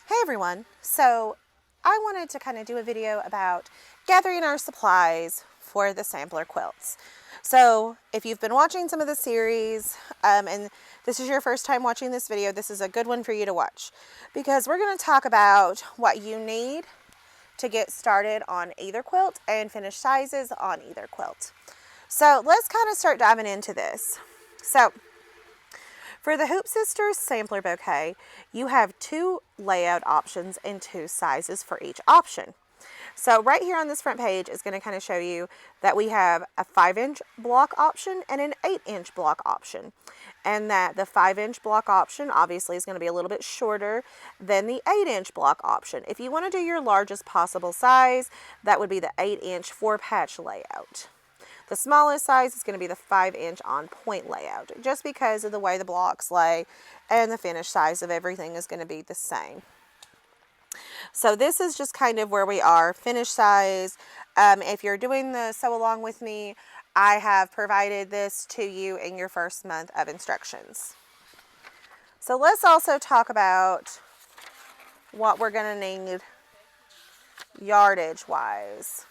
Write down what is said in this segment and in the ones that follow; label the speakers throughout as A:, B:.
A: Hey everyone, so I wanted to kind of do a video about gathering our supplies for the sampler quilts. So if you've been watching some of the series and this is your first time watching this video, this is a good one for you to watch because we're going to talk about what you need to get started on either quilt and finish sizes on either quilt. So let's kind of start diving into this. So for the Hoop Sisters sampler bouquet, you have 2 layout options and 2 sizes for each option. So right here on this front page is going to kind of show you that we have a 5-inch block option and an 8-inch block option. And that the 5-inch block option obviously is going to be a little bit shorter than the 8-inch block option. If you want to do your largest possible size, that would be the 8-inch 4-patch layout. The smallest size is going to be the 5-inch on point layout, just because of the way the blocks lay, and the finished size of everything is going to be the same. So this is just kind of where we are, finished size. If you're doing the sew along with me, I have provided this to you in your first month of instructions. So let's also talk about what we're going to need yardage wise.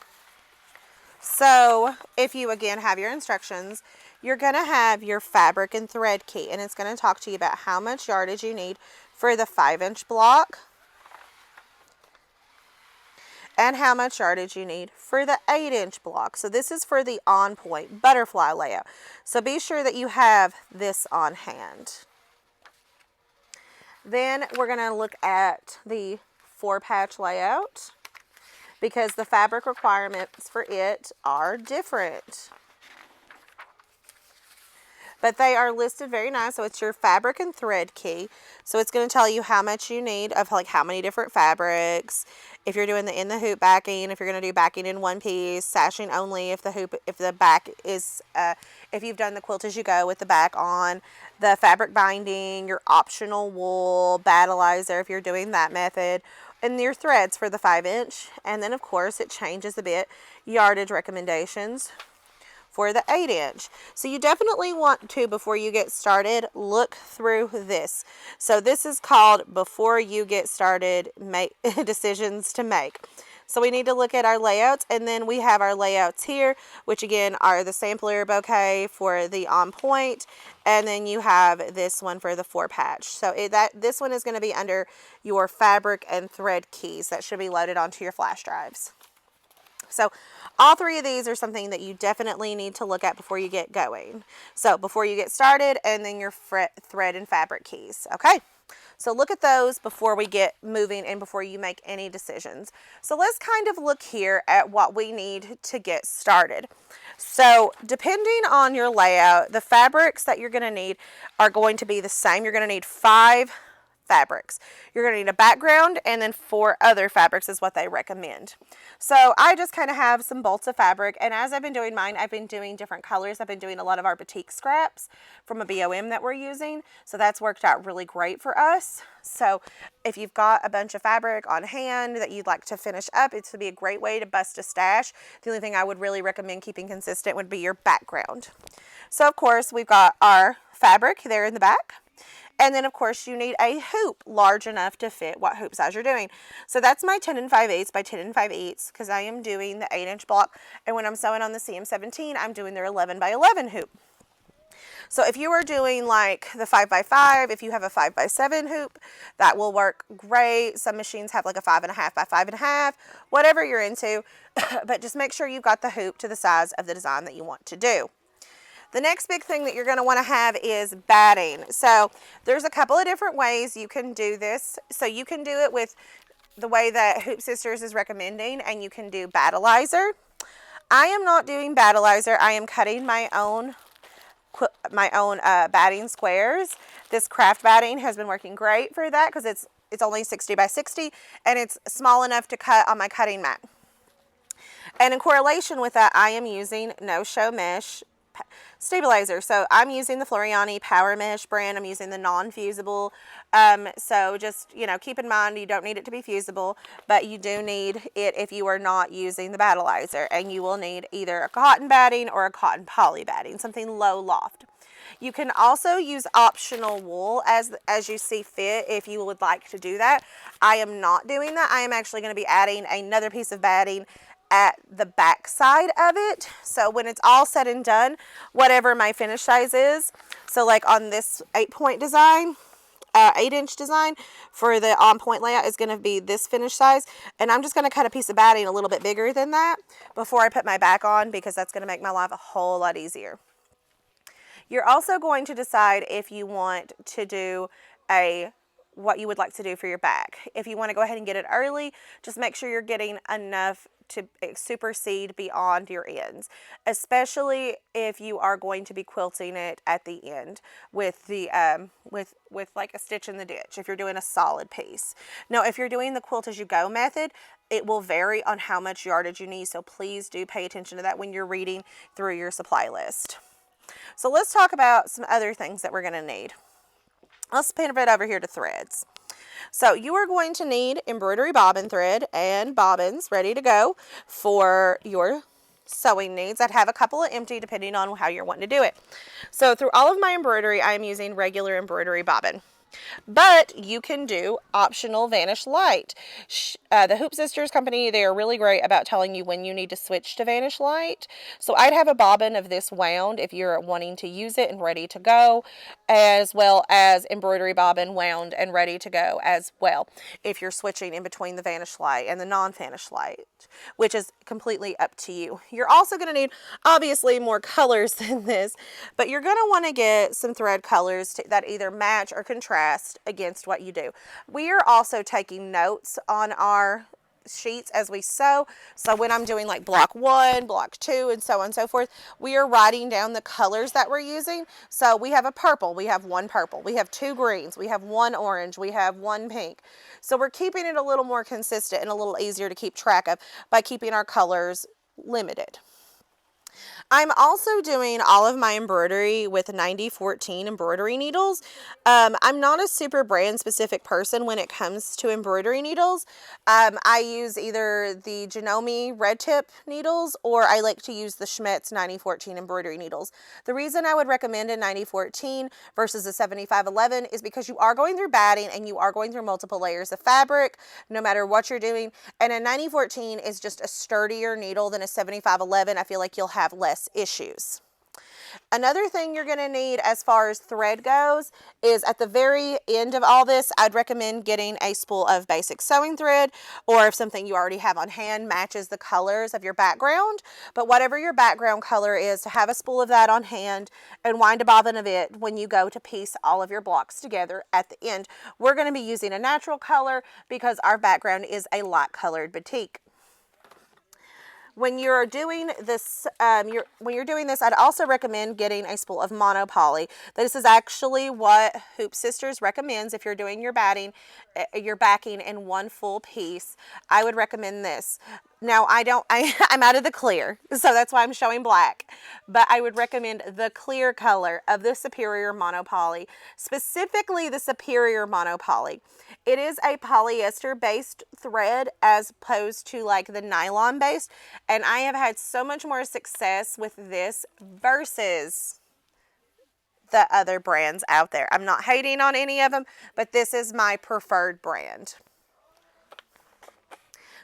A: So if you again have your instructions, you're going to have your fabric and thread key, and it's going to talk to you about how much yardage you need for the 5-inch block and how much yardage you need for the 8-inch block. So this is for the on point butterfly layout. So be sure that you have this on hand. Then we're going to look at the 4-patch layout, because the fabric requirements for it are different. But they are listed very nice. So it's your fabric and thread key. So it's going to tell you how much you need of like how many different fabrics. If you're doing the in the hoop backing, if you're going to do backing in one piece, sashing only if the back is, if you've done the quilt as you go with the back on, the fabric binding, your optional wool, battleizer if you're doing that method, and your threads for the 5-inch. And then of course it changes a bit, yardage recommendations for the 8-inch. So you definitely want to, before you get started, look through this. So this is called before you get started, make decisions to make. So we need to look at our layouts, and then we have our layouts here, which again are the sampler bouquet for the on point, and then you have this one for the 4-patch. So this one is going to be under your fabric and thread keys that should be loaded onto your flash drives. So all 3 of these are something that you definitely need to look at before you get going. So before you get started, and then your thread and fabric keys. Okay. So look at those before we get moving and before you make any decisions. So let's kind of look here at what we need to get started. So depending on your layout, the fabrics that you're going to need are going to be the same. You're going to need 5 fabrics. You're going to need a background, and then 4 other fabrics is what they recommend. So I just kind of have some bolts of fabric, and as I've been doing mine, I've been doing different colors. I've been doing a lot of our batik scraps from a BOM that we're using, so that's worked out really great for us. So if you've got a bunch of fabric on hand that you'd like to finish up, it's to be a great way to bust a stash. The only thing I would really recommend keeping consistent would be your background. So of course we've got our fabric there in the back. And then, of course, you need a hoop large enough to fit what hoop size you're doing. So that's my 10 5/8 by 10 5/8 because I am doing the 8-inch block. And when I'm sewing on the CM17, I'm doing their 11 by 11 hoop. So if you are doing like the 5 by 5, if you have a 5 by 7 hoop, that will work great. Some machines have like a 5.5 by 5.5, whatever you're into. But just make sure you've got the hoop to the size of the design that you want to do. The next big thing that you're going to want to have is batting. So there's a couple of different ways you can do this. So you can do it with the way that Hoop Sisters is recommending, and you can do battleizer. I am not doing battleizer. I am cutting my own batting squares. This craft batting has been working great for that because it's only 60 by 60, and it's small enough to cut on my cutting mat. And in correlation with that, I am using No Show Mesh stabilizer. So I'm using the Floriani Power Mesh brand. I'm using the non-fusible. So just, keep in mind you don't need it to be fusible, but you do need it if you are not using the battleizer, and you will need either a cotton batting or a cotton poly batting, something low loft. You can also use optional wool as you see fit if you would like to do that. I am not doing that. I am actually going to be adding another piece of batting at the back side of it. So when it's all said and done, whatever my finish size is, so like on this 8-point design, 8-inch design for the on-point layout is going to be this finish size, and I'm just going to cut a piece of batting a little bit bigger than that before I put my back on, because that's going to make my life a whole lot easier. You're also going to decide if you want to do what you would like to do for your back. If you want to go ahead and get it early, just make sure you're getting enough to supersede beyond your ends, especially if you are going to be quilting it at the end with the with like a stitch in the ditch, if you're doing a solid piece. Now, if you're doing the quilt as you go method, it will vary on how much yardage you need, so please do pay attention to that when you're reading through your supply list. So let's talk about some other things that we're going to need. Let's pivot over here to threads. So you are going to need embroidery bobbin thread and bobbins ready to go for your sewing needs. I'd have a couple of empty depending on how you're wanting to do it. So through all of my embroidery, I'm using regular embroidery bobbin. But you can do optional Vanish Light. The Hoop Sisters company, they are really great about telling you when you need to switch to Vanish Light. So I'd have a bobbin of this wound if you're wanting to use it and ready to go, as well as embroidery bobbin wound and ready to go as well, if you're switching in between the Vanish Light and the non-Vanish Light, which is completely up to you. You're also going to need, obviously, more colors than this, but you're going to want to get some thread colors that either match or contrast against what you do. We are also taking notes on our sheets as we sew. So when I'm doing like block 1, block 2, and so on and so forth, we are writing down the colors that we're using. So we have a purple, we have 1 purple, we have 2 greens, we have 1 orange, we have 1 pink. So we're keeping it a little more consistent and a little easier to keep track of by keeping our colors limited. I'm also doing all of my embroidery with 9014 embroidery needles. I'm not a super brand specific person when it comes to embroidery needles. I use either the Janome red tip needles, or I like to use the Schmetz 9014 embroidery needles. The reason I would recommend a 9014 versus a 7511 is because you are going through batting and you are going through multiple layers of fabric, no matter what you're doing. And a 9014 is just a sturdier needle than a 7511. I feel like you'll have less issues. Another thing you're going to need as far as thread goes is at the very end of all this, I'd recommend getting a spool of basic sewing thread, or if something you already have on hand matches the colors of your background. But whatever your background color is, to have a spool of that on hand and wind a bobbin of it when you go to piece all of your blocks together at the end. We're going to be using a natural color because our background is a light colored batik. When you're doing this, I'd also recommend getting a spool of monopoly. This is actually what Hoop Sisters recommends if you're doing your backing in one full piece. I would recommend this. Now, I'm out of the clear, so that's why I'm showing black. But I would recommend the clear color of the Superior Monopoly, specifically the Superior Monopoly. It is a polyester-based thread as opposed to like the nylon-based, and I have had so much more success with this versus the other brands out there. I'm not hating on any of them, but this is my preferred brand.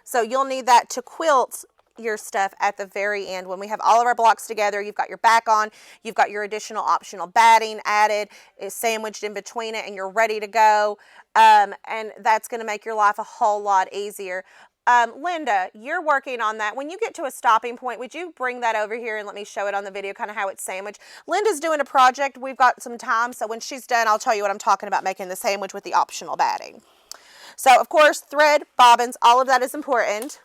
A: So you'll need that to quilt your stuff at the very end. When we have all of our blocks together, you've got your back on, you've got your additional optional batting added, is sandwiched in between it, and you're ready to go. And that's going to make your life a whole lot easier. Linda, you're working on that. When you get to a stopping point, would you bring that over here and let me show it on the video, kind of how it's sandwiched? Linda's doing a project. We've got some time, so when she's done, I'll tell you what I'm talking about, making the sandwich with the optional batting. So, of course, thread, bobbins, all of that is important.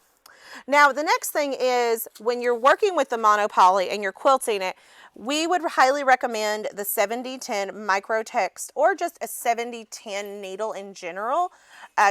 A: Now, the next thing is when you're working with the monopoly and you're quilting it, we would highly recommend the 7010 Microtex or just a 7010 needle in general.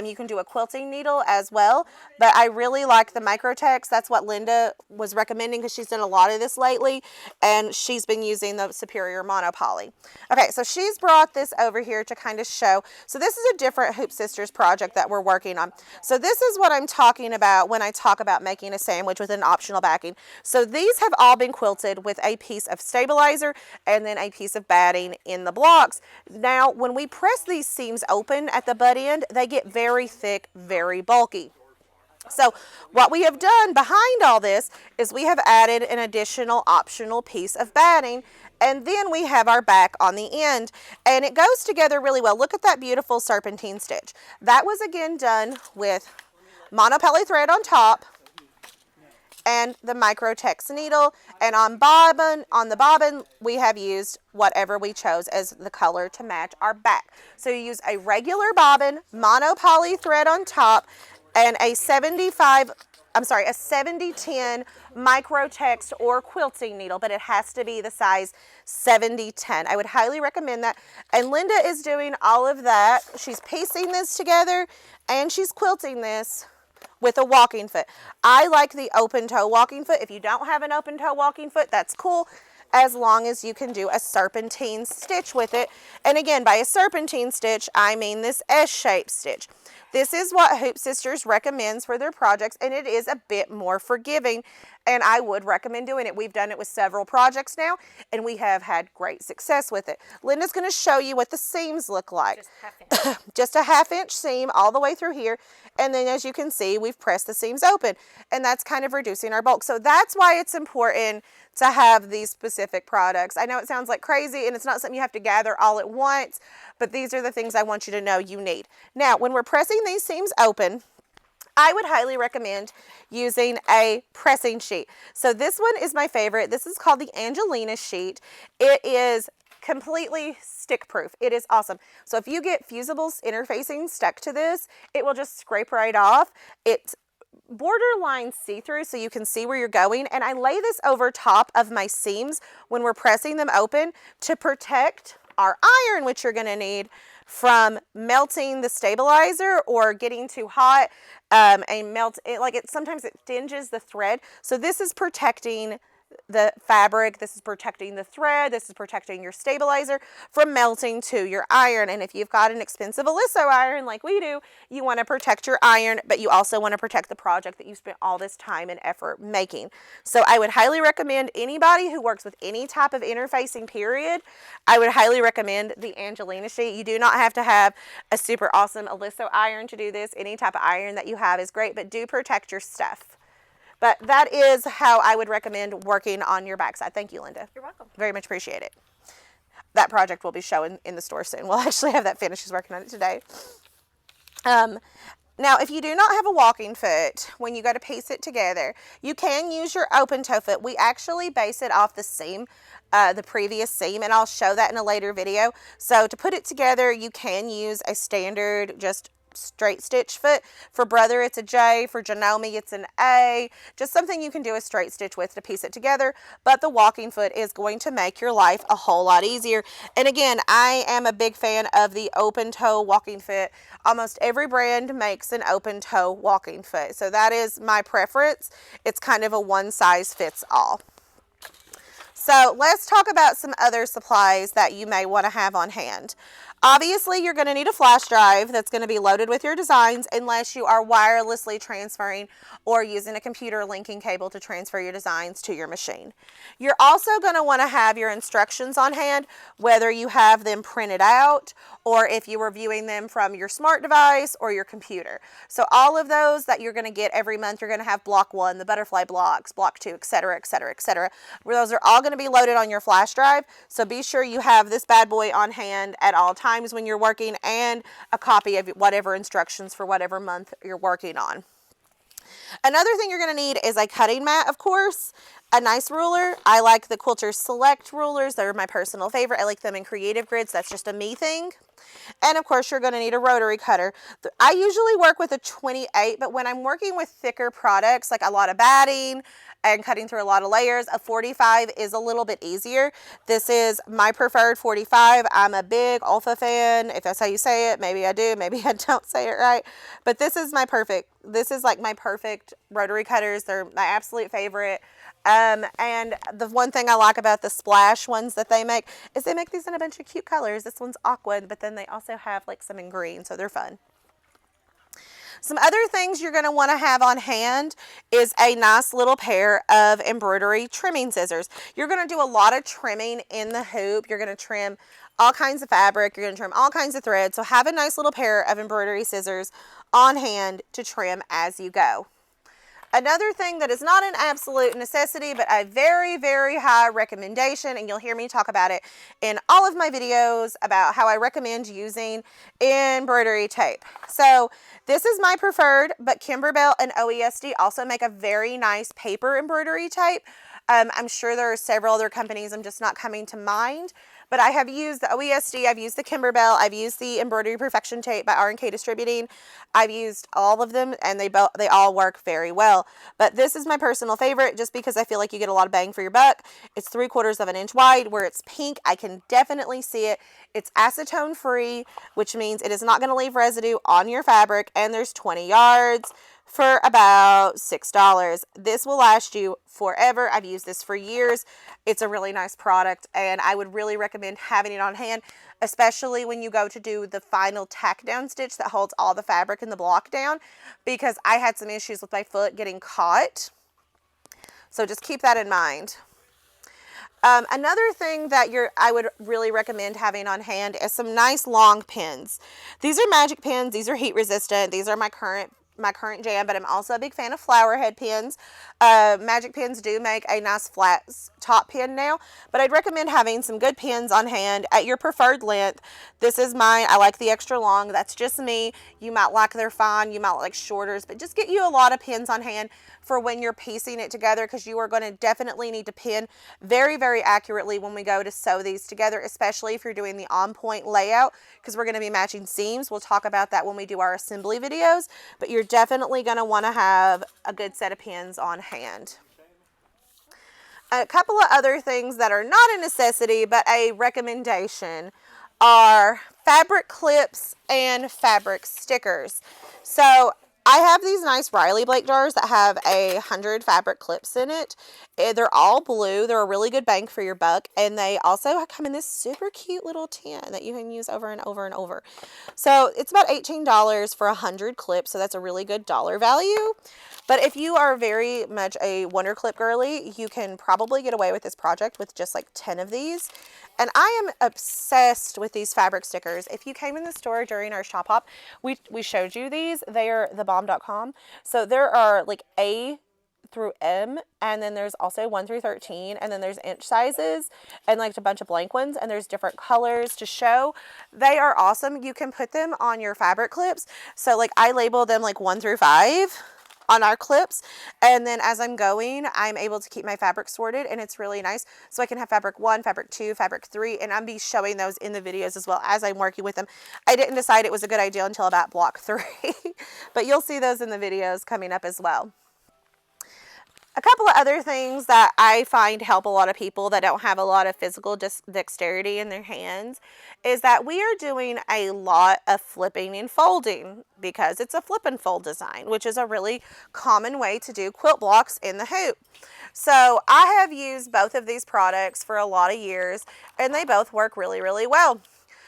A: You can do a quilting needle as well, but I really like the Microtex. That's what Linda was recommending because she's done a lot of this lately, and she's been using the Superior Monopoly. Okay, so she's brought this over here to kind of show. So this is a different Hoop Sisters project that we're working on. So this is what I'm talking about when I talk about making a sandwich with an optional backing. So these have all been quilted with a piece of stabilizer, and then a piece of batting in the blocks. Now, when we press these seams open at the butt end, they get very thick, very bulky. So what we have done behind all this is we have added an additional optional piece of batting, and then we have our back on the end, and it goes together really well. Look at that beautiful serpentine stitch. That was again done with monopoly thread on top and the Microtex needle, and on the bobbin we have used whatever we chose as the color to match our back. So you use a regular bobbin, monopoly thread on top, and a 70-10 Microtex or quilting needle, but it has to be the size 70-10. I would highly recommend that. And Linda is doing all of that. She's piecing this together and she's quilting this with a walking foot. I like the open toe walking foot. If you don't have an open toe walking foot, that's cool, as long as you can do a serpentine stitch with it. And again, by a serpentine stitch, I mean this S-shaped stitch. This is what Hoop Sisters recommends for their projects, and it is a bit more forgiving, and I would recommend doing it. We've done it with several projects now, and we have had great success with it. Linda's going to show you what the seams look like. Just a half-inch seam all the way through here, and then as you can see, we've pressed the seams open, and that's kind of reducing our bulk. So that's why it's important to have these specific products. I know it sounds like crazy, and it's not something you have to gather all at once, but these are the things I want you to know you need. Now, when we're pressing these seams open, I would highly recommend using a pressing sheet. So this one is my favorite. This is called the Angelina sheet. It is completely stick proof. It is awesome. So if you get fusible interfacing stuck to this, it will just scrape right off. It's borderline see-through, so you can see where you're going, and I lay this over top of my seams when we're pressing them open to protect our iron, which you're going to need, from melting the stabilizer or getting too hot and melt it. Like sometimes it dinges the thread. So this is protecting the fabric, this is protecting the thread, this is protecting your stabilizer from melting to your iron. And if you've got an expensive Oliso iron like we do, you want to protect your iron, but you also want to protect the project that you spent all this time and effort making. So I would highly recommend anybody who works with any type of interfacing period, I would highly recommend the Angelina sheet. You do not have to have a super awesome Oliso iron to do this. Any type of iron that you have is great, but do protect your stuff. But that is how I would recommend working on your backside. Thank you, Linda.
B: You're welcome.
A: Very much appreciate it. That project will be showing in the store soon. We'll actually have that finished. She's working on it today. Now, if you do not have a walking foot, when you go to piece it together, you can use your open toe foot. We actually base it off the seam, the previous seam, and I'll show that in a later video. So to put it together, you can use a standard, just straight stitch foot. For brother, it's a J. For Janome, it's an A. Just something you can do a straight stitch with to piece it together. But the walking foot is going to make your life a whole lot easier. And again, I am a big fan of the open toe walking foot. Almost every brand makes an open toe walking foot. So that is my preference. It's kind of a one size fits all. So let's talk about some other supplies that you may want to have on hand. Obviously, you're going to need a flash drive that's going to be loaded with your designs unless you are wirelessly transferring or using a computer linking cable to transfer your designs to your machine. You're also going to want to have your instructions on hand, whether you have them printed out or if you are viewing them from your smart device or your computer. So all of those that you're going to get every month, you're going to have block 1, the butterfly blocks, block 2, etc., etc., etc. Those are all going to be loaded on your flash drive. So be sure you have this bad boy on hand at all times when you're working, and a copy of whatever instructions for whatever month you're working on. Another thing you're going to need is a cutting mat, of course, a nice ruler. I like the Quilter Select rulers. They're my personal favorite. I like them in creative grids. That's just a me thing. And of course, you're going to need a rotary cutter. I usually work with a 28, but when I'm working with thicker products, like a lot of batting and cutting through a lot of layers, a 45 is a little bit easier. This is my preferred 45. I'm a big Olfa fan. If that's how you say it, maybe I do, maybe I don't say it right. But this is my perfect, this is like my perfect rotary cutters. They're my absolute favorite. And the one thing I like about the Splash ones that they make is they make these in a bunch of cute colors. This one's aqua, but then they also have like some in green, so they're fun. Some other things you're going to want to have on hand is a nice little pair of embroidery trimming scissors. You're going to do a lot of trimming in the hoop. You're going to trim all kinds of fabric. You're going to trim all kinds of thread. So have a nice little pair of embroidery scissors on hand to trim as you go. Another thing that is not an absolute necessity, but a very, very high recommendation, and you'll hear me talk about it in all of my videos about how I recommend using embroidery tape. So this is my preferred, but Kimberbell and OESD also make a very nice paper embroidery tape. I'm sure there are several other companies, I'm just not coming to mind. But I have used the OESD, I've used the Kimberbell, I've used the Embroidery Perfection Tape by R&K Distributing. I've used all of them, and they all work very well. But this is my personal favorite just because I feel like you get a lot of bang for your buck. It's 3/4 of an inch wide. Where it's pink, I can definitely see it. It's acetone free, which means it is not going to leave residue on your fabric, and there's 20 yards for about $6. This will last you forever. I've used this for years. It's a really nice product, and I would really recommend having it on hand, especially when you go to do the final tack down stitch that holds all the fabric and the block down, because I had some issues with my foot getting caught. So just keep that in mind. Another thing that I would really recommend having on hand is some nice long pins. These are magic pins. These are heat resistant. These are my current jam, but I'm also a big fan of flower head pins. Magic pins do make a nice flat top pin now, but I'd recommend having some good pins on hand at your preferred length. This is mine. I like the extra long. That's just me. You might like they're fine. You might like shorters, but just get you a lot of pins on hand for when you're piecing it together, because you are going to definitely need to pin very, very accurately when we go to sew these together, especially if you're doing the on-point layout, because we're going to be matching seams. We'll talk about that when we do our assembly videos, but you're definitely going to want to have a good set of pins on hand. A couple of other things that are not a necessity, but a recommendation, are fabric clips and fabric stickers. So I have these nice Riley Blake jars that have 100 fabric clips in it. They're all blue. They're a really good bang for your buck. And they also come in this super cute little tin that you can use over and over and over. So it's about $18 for 100 clips. So that's a really good dollar value. But if you are very much a Wonder Clip girly, you can probably get away with this project with just like 10 of these. And I am obsessed with these fabric stickers. If you came in the store during our shop hop, we showed you these. They are thebomb.com. So there are like A through M, and then there's also 1 through 13, and then there's inch sizes and like a bunch of blank ones, and there's different colors to show. They are awesome. You can put them on your fabric clips. So like I label them like 1 through 5 on our clips, and then as I'm going, I'm able to keep my fabric sorted, and it's really nice. So I can have fabric 1, fabric 2, fabric 3, and I'll be showing those in the videos as well as I'm working with them. I didn't decide it was a good idea until about block 3, but you'll see those in the videos coming up as well. A couple of other things that I find help a lot of people that don't have a lot of physical dexterity in their hands is that we are doing a lot of flipping and folding because it's a flip and fold design, which is a really common way to do quilt blocks in the hoop. So I have used both of these products for a lot of years, and they both work really, really well.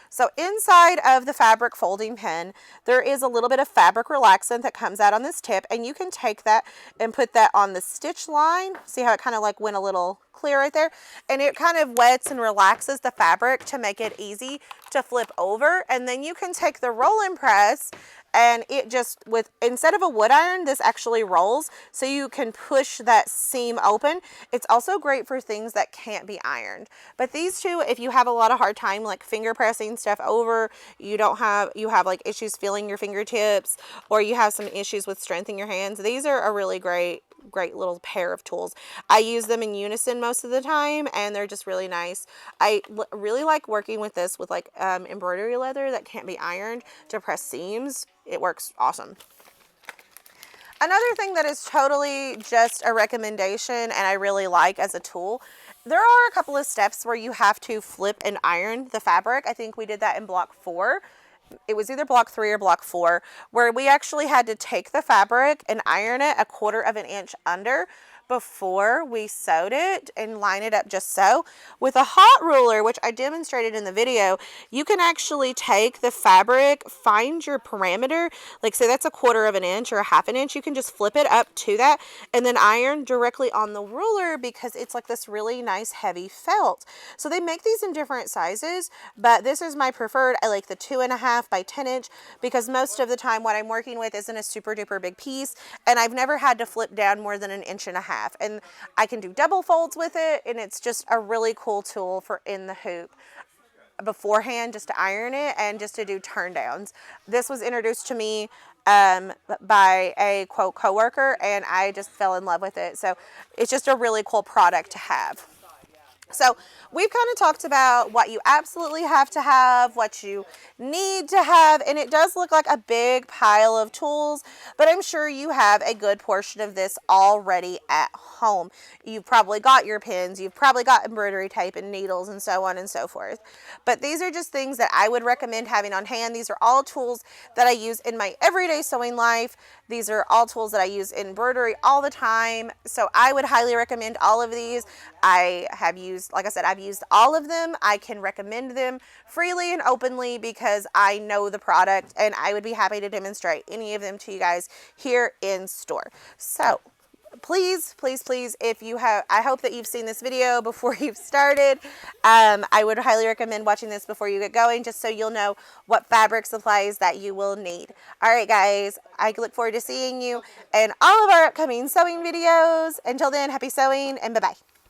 A: So inside of the fabric folding pen, there is a little bit of fabric relaxant that comes out on this tip, and you can take that and put that on the stitch line. See how it kind of like went a little clear right there? And it kind of wets and relaxes the fabric to make it easy to flip over. And then you can take the roll and press, and it just, instead of a wood iron, this actually rolls, so you can push that seam open. It's also great for things that can't be ironed. But these two, if you have a lot of hard time like finger pressing stuff over, you have like issues feeling your fingertips, or you have some issues with strength in your hands, these are a really great little pair of tools. I use them in unison most of the time, and they're just really nice. I really like working with this with like embroidery leather that can't be ironed to press seams. It works awesome. Another thing that is totally just a recommendation and I really like as a tool, there are a couple of steps where you have to flip and iron the fabric. I think we did that in block 4. It was either block 3 or block 4, where we actually had to take the fabric and iron it 1/4 of an inch under, before we sewed it and line it up just so. With a hot ruler, which I demonstrated in the video, you can actually take the fabric, find your parameter, like say that's a 1/4 of an inch or a 1/2 inch, you can just flip it up to that and then iron directly on the ruler because it's like this really nice heavy felt. So they make these in different sizes, but this is my preferred. I like the 2.5 by 10 inch because most of the time what I'm working with isn't a super duper big piece, and I've never had to flip down more than 1.5 inches, and I can do double folds with it, and it's just a really cool tool for in the hoop beforehand, just to iron it and just to do turn downs. This was introduced to me by a quote coworker, and I just fell in love with it. So it's just a really cool product to have. So we've kind of talked about what you absolutely have to have, what you need to have, and it does look like a big pile of tools, but I'm sure you have a good portion of this already at home. You've probably got your pins, you've probably got embroidery tape and needles and so on and so forth. But these are just things that I would recommend having on hand. These are all tools that I use in my everyday sewing life. These are all tools that I use in embroidery all the time. So I would highly recommend all of these. I have used, like I said, I've used all of them. I can recommend them freely and openly because I know the product, and I would be happy to demonstrate any of them to you guys here in store. So please, please, please, if you have, I hope that you've seen this video before you've started. I would highly recommend watching this before you get going, just so you'll know what fabric supplies that you will need. All right, guys, I look forward to seeing you in all of our upcoming sewing videos. Until then, happy sewing and bye-bye.